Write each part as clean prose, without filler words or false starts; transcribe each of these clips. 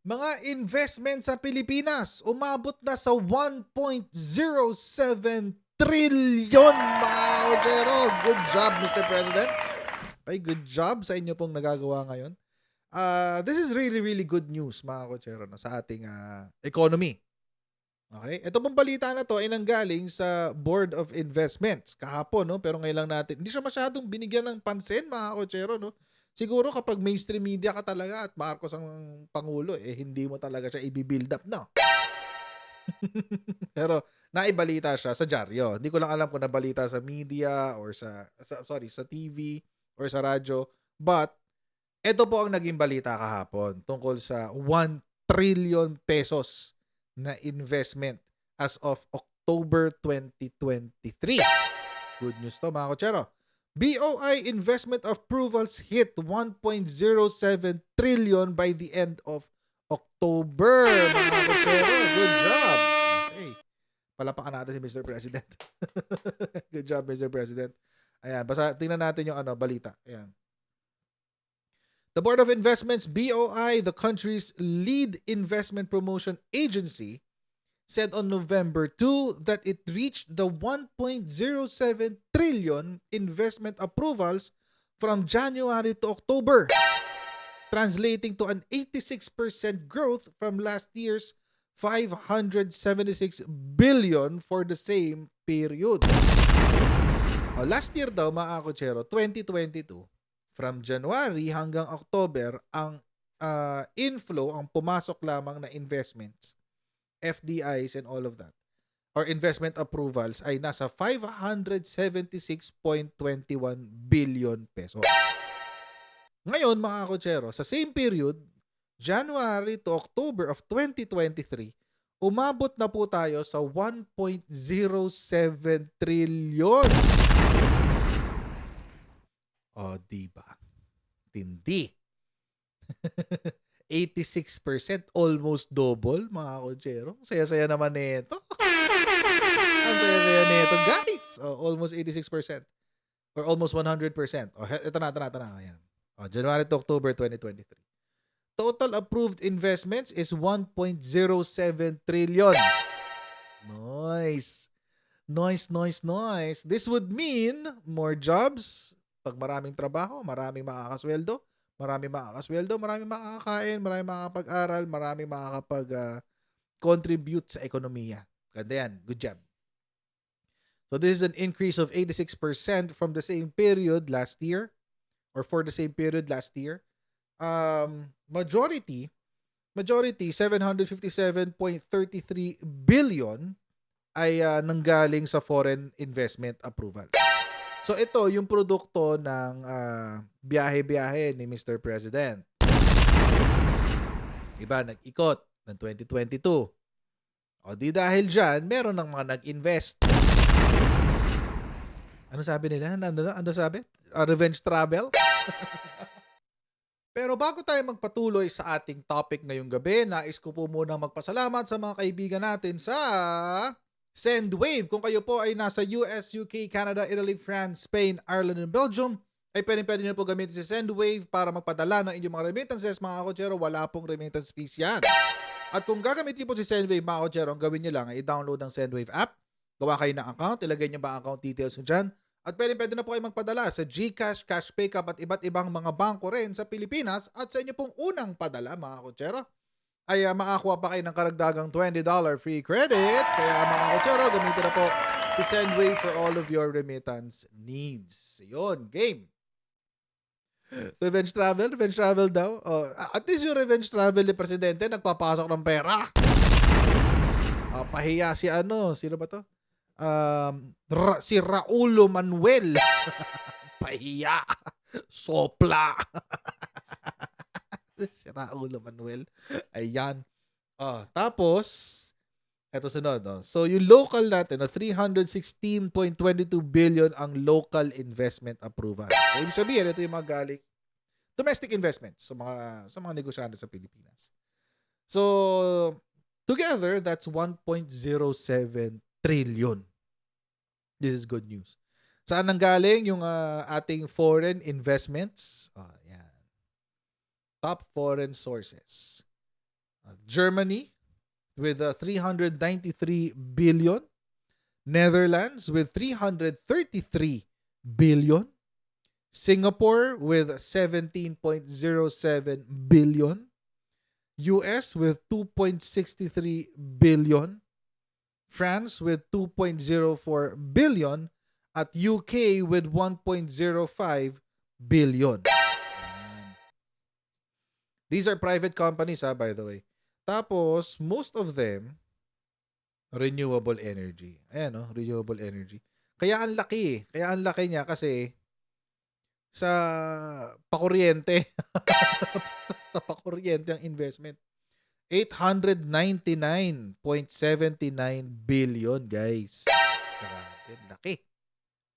Mga investment sa Pilipinas umabot na sa 1.07 trillion mga kotsero. Good job, Mr. President. Ay, good job sa inyo pong nagagawa ngayon. This is really, really good news mga kotsero no, sa ating economy. Okay? Ito pong balita na to ay nanggaling sa Board of Investments kahapon, no? Pero ngayon lang natin, hindi siya masyadong binigyan ng pansin mga kotsero, no? Siguro kapag mainstream media ka talaga at Marcos ang pangulo, hindi mo talaga siya i-build up, no? Pero naibalita siya sa dyaryo. Hindi ko lang alam kung nabalita sa media or sa TV or sa radyo. But ito po ang naging balita kahapon tungkol sa 1 trillion pesos na investment as of October 2023. Good news to mga kotsero. BOI investment approvals hit 1.07 trillion by the end of October. Mga kotsero, good job. Okay. Palapakan natin si Mr. President. Good job, Mr. President. Ayan, basta tingnan natin yung balita. Ayan. The Board of Investments, BOI, the country's lead investment promotion agency, said on November 2 that it reached the 1.07 trillion investment approvals from January to October, translating to an 86% growth from last year's 576 billion for the same period. Last year daw, mga kotsero, 2022, from January hanggang October, ang inflow, ang pumasok lamang na investments, FDIs and all of that, or investment approvals ay nasa 576.21 billion pesos. Ngayon, mga kotsero, sa same period, January to October of 2023, umabot na po tayo sa 1.07 trillion. Diba? Tindi. 86%, almost double, mga kotsero. Saya-saya naman nito. Ang saya-saya nito, guys. Almost 86%. Or almost 100%. Ito na. Ayan. January to October 2023. Total approved investments is 1.07 trillion. Nice. This would mean more jobs. Pag maraming trabaho, maraming makakasweldo, maraming makakakain, maraming makakapag-aral, maraming makakapag-contribute sa ekonomiya. Ganda yan. Good job. So this is an increase of 86% from the same period last year, or for the same period last year. Majority 757.33 billion ay nanggaling sa foreign investment approval. So ito yung produkto ng biyahe-biyahe ni Mr. President. Iba nag-ikot ng 2022. Di dahil dyan, meron ng mga nag-invest. Ano sabi nila? Ano sabi? Revenge travel? Pero bago tayo magpatuloy sa ating topic ngayong gabi, nais ko po muna magpasalamat sa mga kaibigan natin sa Sendwave. Kung kayo po ay nasa US, UK, Canada, Italy, France, Spain, Ireland, and Belgium, ay pwede nyo po gamitin si Sendwave para magpadala ng inyong mga remittances, mga kotsero. Wala pong remittance fees yan. At kung gagamitin po si Sendwave, mga kotsero, ang gawin nyo lang ay i-download ang Sendwave app, gawa kayo ng account, ilagay nyo ba ang account details nyo dyan, at pwede na po kayo magpadala sa GCash, Cash Paycap at iba't ibang mga bangko rin sa Pilipinas. At sa inyo pong unang padala, mga kotsero, ay makakuha pa kayo ng karagdagang $20 free credit. Kaya mga kotsero, gamitin na po si Sendwave for all of your remittance needs. Yun, game. Revenge travel daw. At least yung revenge travel ni Presidente, nagpapasok ng pera. Pahiya si sino ba to? Si Raulo Manuel. Pahiya. Sopla. Si Raulo Manuel. Ayan. Tapos, eto sunod. So, yung local natin, 316.22 billion ang local investment approval. So, ibig sabihin, ito yung mga galing domestic investments sa mga negosyante sa Pilipinas. So, together, that's 1.07 trillion. This is good news. Saan nanggaling yung ating foreign investments? Yan. Top foreign sources. Germany with 393 billion. Netherlands with 333 billion. Singapore with 17.07 billion. US with 2.63 billion. France with 2.04 billion. At UK with 1.05 billion. These are private companies, by the way. Tapos, most of them, renewable energy. Ayan, no? Renewable energy. Kaya ang laki eh. Kaya ang laki niya kasi sa pakuryente. sa pakuryente ang investment. 899.79 billion, guys. Grabe, laki.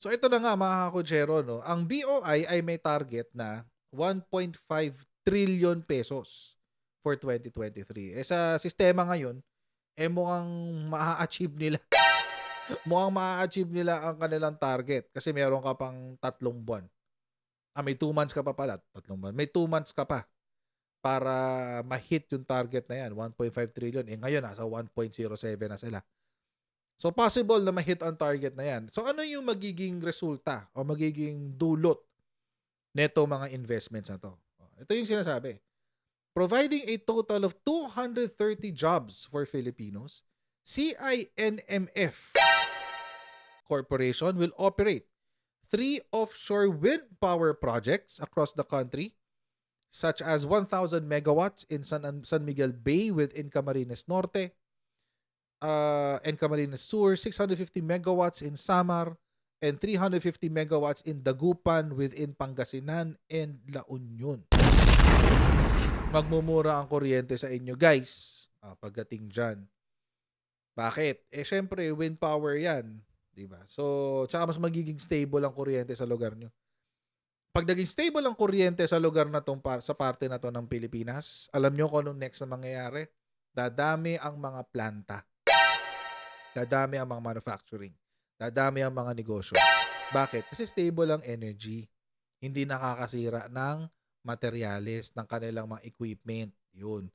So ito na nga mga kakutsero, no? Ang BOI ay may target na 1.5 trillion pesos for 2023. Sa sistema ngayon, mukhang maa-achieve nila. Mukhang maa-achieve nila ang kanilang target kasi meron ka pang 3 buwan. May 2 months ka pa pala. 3 buwan. May 2 months ka pa para ma-hit yung target na yan. 1.5 trillion. Ngayon, nasa 1.07 na sila. So, possible na ma-hit ang target na yan. So, ano yung magiging resulta o magiging dulot neto mga investments na to? Ito yung sinasabi. Providing a total of 230 jobs for Filipinos, CINMF Corporation will operate 3 offshore wind power projects across the country, such as 1,000 megawatts in San Miguel Bay within Camarines Norte, and Camarines Sur, 650 megawatts in Samar, and 350 megawatts in Dagupan within Pangasinan and La Union. Magmumura ang kuryente sa inyo, guys, pagdating dyan. Bakit? Syempre, wind power yan. Diba? So, tsaka mas magiging stable ang kuryente sa lugar nyo. Pag naging stable ang kuryente sa lugar na tong sa parte na to ng Pilipinas, alam nyo kung anong next na mangyayari? Dadami ang mga planta. Dadami ang mga manufacturing. Dadami ang mga negosyo. Bakit? Kasi stable ang energy. Hindi nakakasira ng materyales, ng kanilang mga equipment. Yun.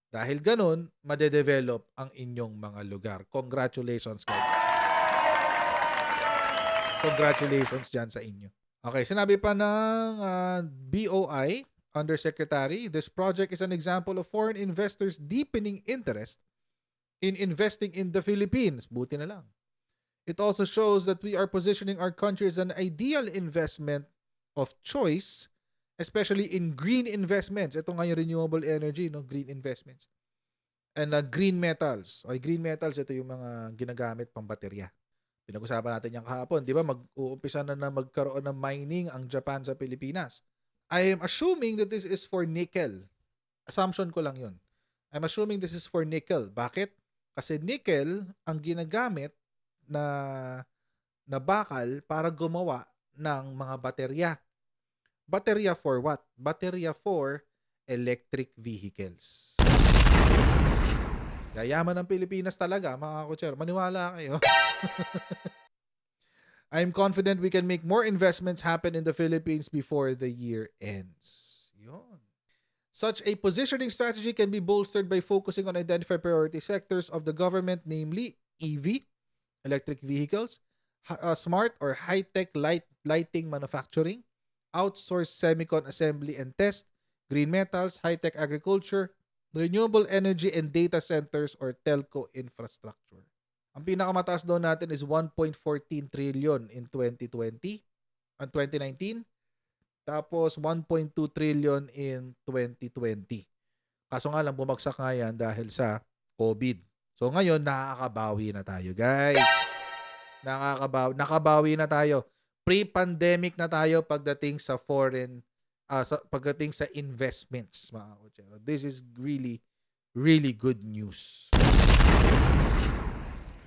Dahil ganun, madedevelop ang inyong mga lugar. Congratulations, guys. Congratulations dyan sa inyo. Okay, sinabi pa ng BOI Undersecretary, this project is an example of foreign investors deepening interest in investing in the Philippines. Buti na lang. It also shows that we are positioning our country as an ideal investment of choice, especially in green investments. Ito nga yung renewable energy, no? Green investments. And green metals. Okay, green metals, ito yung mga ginagamit pang baterya. Pinag-usapan natin yung kahapon. Di ba mag-uumpisa na magkaroon ng mining ang Japan sa Pilipinas. I am assuming that this is for nickel. Assumption ko lang yun. I'm assuming this is for nickel. Bakit? Kasi nickel ang ginagamit na bakal para gumawa ng mga baterya. Baterya for what? Baterya for electric vehicles. Yayaman ng Pilipinas talaga, mga kutsero. Maniwala kayo. I'm confident we can make more investments happen in the Philippines before the year ends. Yun. Such a positioning strategy can be bolstered by focusing on identified priority sectors of the government, namely EV, electric vehicles, smart or high-tech lighting manufacturing, outsourced semicon assembly and test, green metals, high-tech agriculture, renewable energy and data centers or telco infrastructure. Ang pinakamataas daw natin is 1.14 trillion in 2020 and 2019. Tapos 1.2 trillion in 2020. Kaso nga lang bumagsak nga yan dahil sa COVID. So ngayon nakakabawi na tayo, guys. Nakabawi na tayo. Pre-pandemic na tayo pagdating sa foreign pagdating sa investments, mga kutsero. This is really, really good news.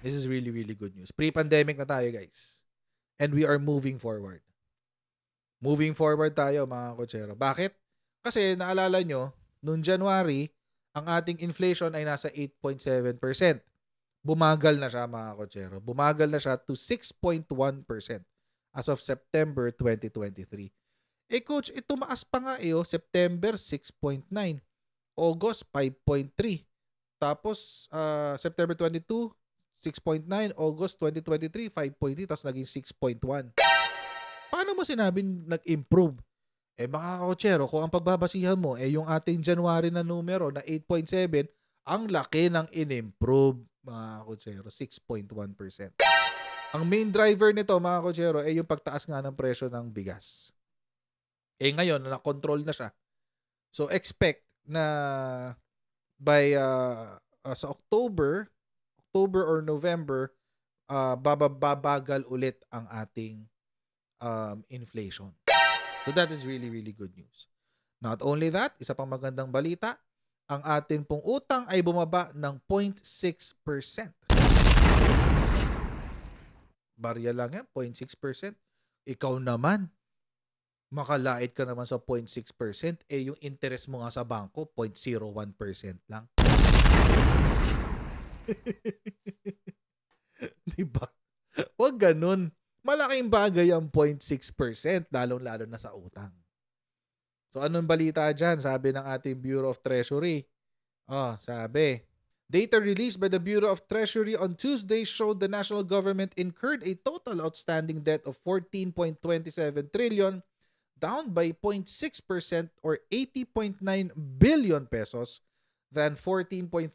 This is really, really good news. Pre-pandemic na tayo, guys. And we are moving forward. Moving forward tayo, mga kutsero. Bakit? Kasi naalala nyo, noong January, ang ating inflation ay nasa 8.7%. Bumagal na siya, mga kutsero. Bumagal na siya to 6.1% as of September 2023. Coach, tumaas pa nga September 6.9, August 5.3, Tapos, September 22, 6.9. August 2023, 5.3. Tapos naging 6.1. Paano mo sinabing nag-improve? Mga kakotsero, kung ang pagbabasihan mo, yung ating January na numero na 8.7, ang laki ng in-improve, mga kakotsero, 6.1%. Ang main driver nito, mga kakotsero, yung pagtaas nga ng presyo ng bigas. Ngayon, na-control na siya. So, expect na by sa October or November, babagal ulit ang ating inflation. So that is really, really good news. Not only that, isa pang magandang balita, ang atin pong utang ay bumaba ng 0.6%. Barya lang yan, 0.6%. Ikaw naman, makalait ka naman sa 0.6%, yung interest mo nga sa bangko, 0.01% lang. Diba? Huwag ganun. Malaking bagay ang 0.6%, lalong-lalo na sa utang. So, anong balita dyan? Sabi ng ating Bureau of Treasury. Sabi, data released by the Bureau of Treasury on Tuesday showed the national government incurred a total outstanding debt of 14.27 trillion, down by 0.6% or 80.9 billion pesos than 14.35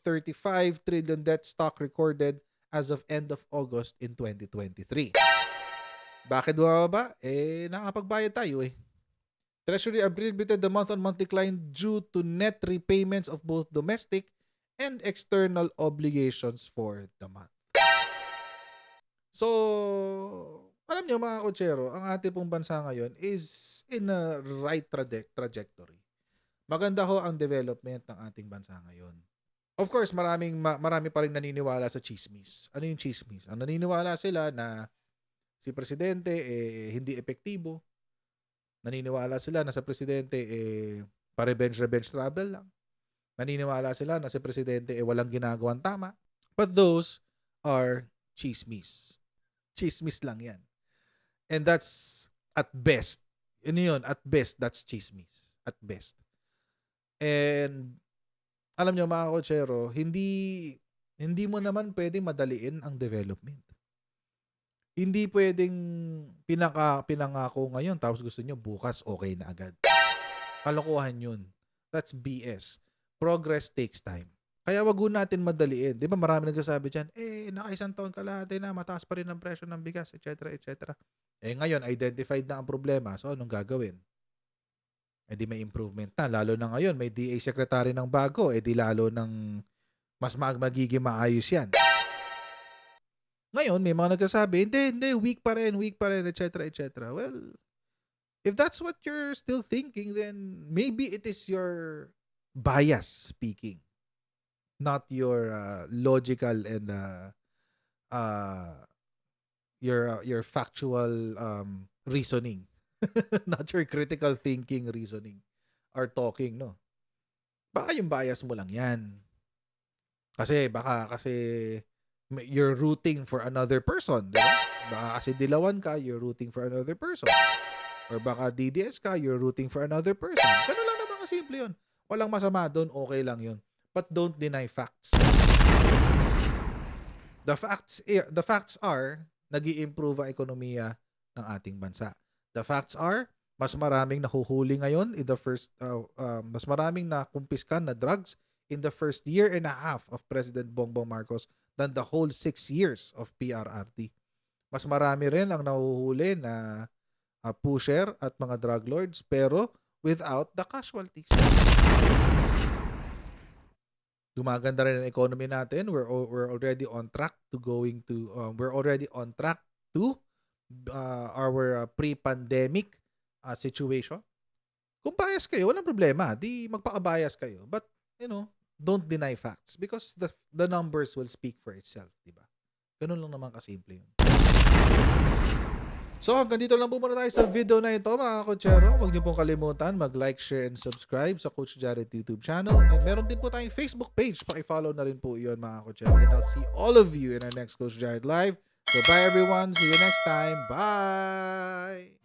trillion debt stock recorded as of end of August in 2023. Bakit bumaba? Nakapagbayad tayo Treasury attributed the month-on-month decline due to net repayments of both domestic and external obligations for the month. So, alam nyo mga kotsero, ang ating pong bansa ngayon is in a right trajectory. Maganda ho ang development ng ating bansa ngayon. Of course, marami pa rin naniniwala sa chismis. Ano yung chismis? Ang naniniwala sila na si Presidente hindi epektibo. Naniniwala sila na sa Presidente pa-revenge travel lang. Naniniwala sila na si Presidente walang ginagawang tama. But those are chismis. Chismis lang yan. And that's at best. Yun, at best, that's chismis. At best. And alam nyo mga kotsero, hindi mo naman pwedeng madaliin ang development. Hindi pwedeng pinangako ngayon tapos gusto nyo bukas okay na agad. Kalokohan yun. That's BS. Progress takes time. Kaya wag natin madaliin. Di ba marami nagsasabi dyan, nakaisang taon kalahati na, mataas pa rin ang presyo ng bigas, etc. etc. Ngayon, identified na ang problema. So, anong gagawin? Di may improvement na. Lalo na ngayon, may DA secretary ng bago. Di lalo ng mas magiging maayos yan. Ngayon, may mga nagsasabi, hindi, weak pa rin, etc. etc. Well, if that's what you're still thinking, then maybe it is your bias speaking, not your logical and your factual reasoning, not your critical thinking reasoning or talking, no? Baka yung bias mo lang yan. Kasi you're rooting for another person, diba? Baka kasi dilawan ka, you're rooting for another person. Or baka DDS ka, you're rooting for another person. Ganun lang naman kasimple yun. Walang masama doon, okay lang yun. But don't deny facts. The facts are, nag-i-improve ang ekonomiya ng ating bansa. The facts are, mas maraming nahuhuli ngayon in the first, mas maraming nakumpiskan na drugs in the first year and a half of President Bongbong Marcos than the whole 6 years of PRRT. Mas marami rin ang nahuhuli na pusher at mga drug lords pero without the casualties. Gumaganda rin ang economy natin. We're already on track to our pre-pandemic situation. Kung bias kayo, walang problema. Di magpaka-bias kayo. But, don't deny facts because the numbers will speak for itself, diba? Ganun lang naman kasimple yun. So, hanggang dito lang po muna tayo sa video na ito, mga kotsero. Huwag niyo pong kalimutan mag-like, share, and subscribe sa Coach Jared YouTube channel. And meron din po tayong Facebook page. Paki-follow na rin po yun, mga kotsero. And I'll see all of you in our next Coach Jared Live. So, bye everyone. See you next time. Bye!